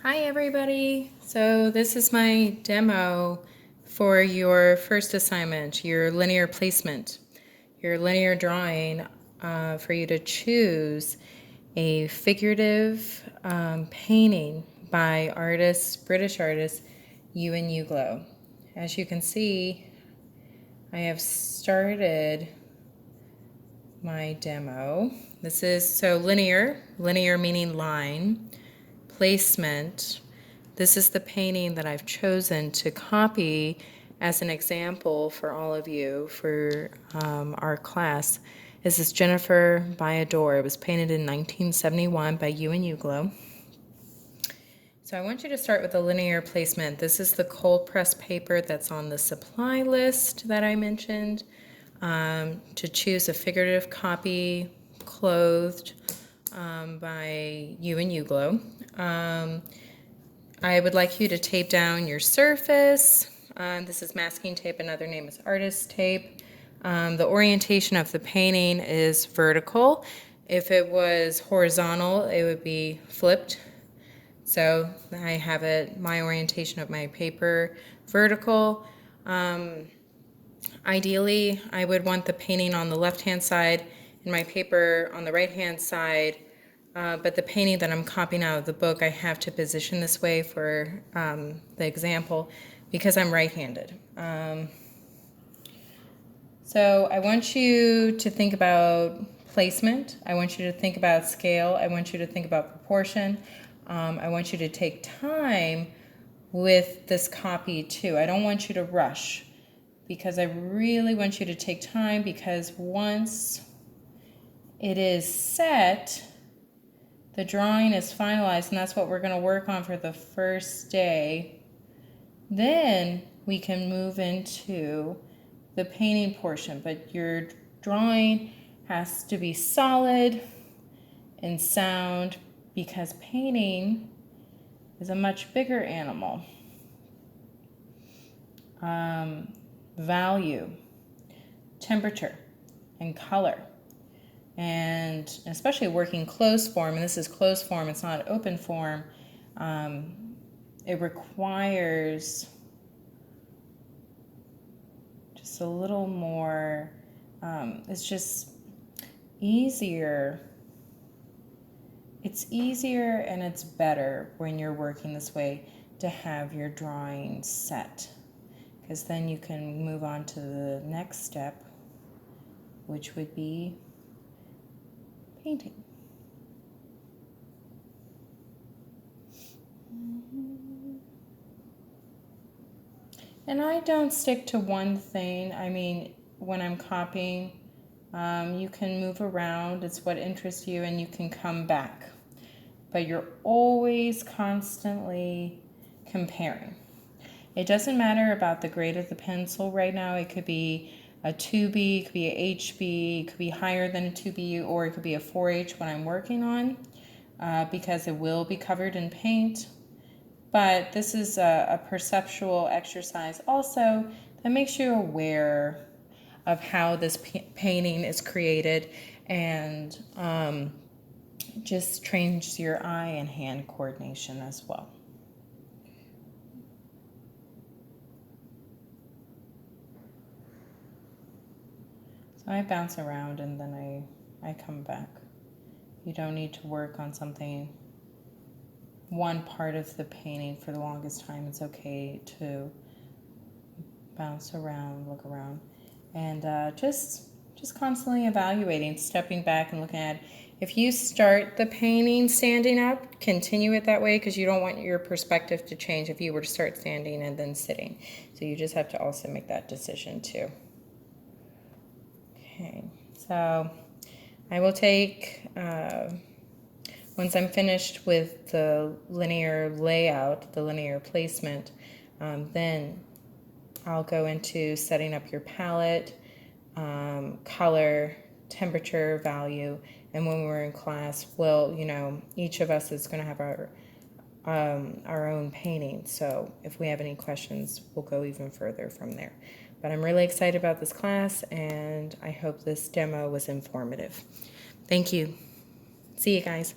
Hi everybody! So this is my demo for your first assignment, your linear placement, your linear drawing, for you to choose a figurative painting by British artist Ewan Uglow. As you can see, I have started my demo. This is linear meaning line. Placement. This is the painting that I've chosen to copy as an example for all of you for our class. This is Jennifer by a Door. It was painted in 1971 by Ewan Uglow. So I want you to start with the linear placement. This is the cold press paper that's on the supply list that I mentioned. To choose a figurative copy, clothed, by Ewan Uglow. I would like you to tape down your surface. This is masking tape, another name is artist tape. The orientation of the painting is vertical. If it was horizontal, it would be flipped. So I have my orientation of my paper vertical. Ideally, I would want the painting on the left-hand side and my paper on the right-hand side. But the painting that I'm copying out of the book, I have to position this way for the example because I'm right-handed. So I want you to think about placement. I want you to think about scale. I want you to think about proportion. I want you to take time with this copy too. I don't want you to rush because I really want you to take time, because once it is set, the drawing is finalized, and that's what we're going to work on for the first day. Then we can move into the painting portion, but your drawing has to be solid and sound because painting is a much bigger animal. Value, temperature, and color. And especially working closed form, and this is closed form, it's not open form, it requires just a little more, it's just easier. It's easier and it's better when you're working this way to have your drawing set, because then you can move on to the next step, which would be painting. And I don't stick to one thing. I mean, when I'm copying, you can move around. It's what interests you, and you can come back. But you're always constantly comparing. It doesn't matter about the grade of the pencil right now. It could be a 2B, it could be a HB, it could be higher than a 2B, or it could be a 4H when I'm working on, because it will be covered in paint. But this is a perceptual exercise also that makes you aware of how this painting is created, and just trains your eye and hand coordination as well. So I bounce around and then I come back. You don't need to work on one part of the painting for the longest time. It's okay to bounce around, look around, and just constantly evaluating, stepping back and looking at it. If you start the painting standing up, continue it that way, because you don't want your perspective to change if you were to start standing and then sitting. So you just have to also make that decision too. Okay, so I will take, once I'm finished with the linear layout, the linear placement, then I'll go into setting up your palette, color, temperature, value, and when we're in class, well, each of us is going to have our own painting. So if we have any questions, we'll go even further from there. But I'm really excited about this class, and I hope this demo was informative. Thank you. See you guys.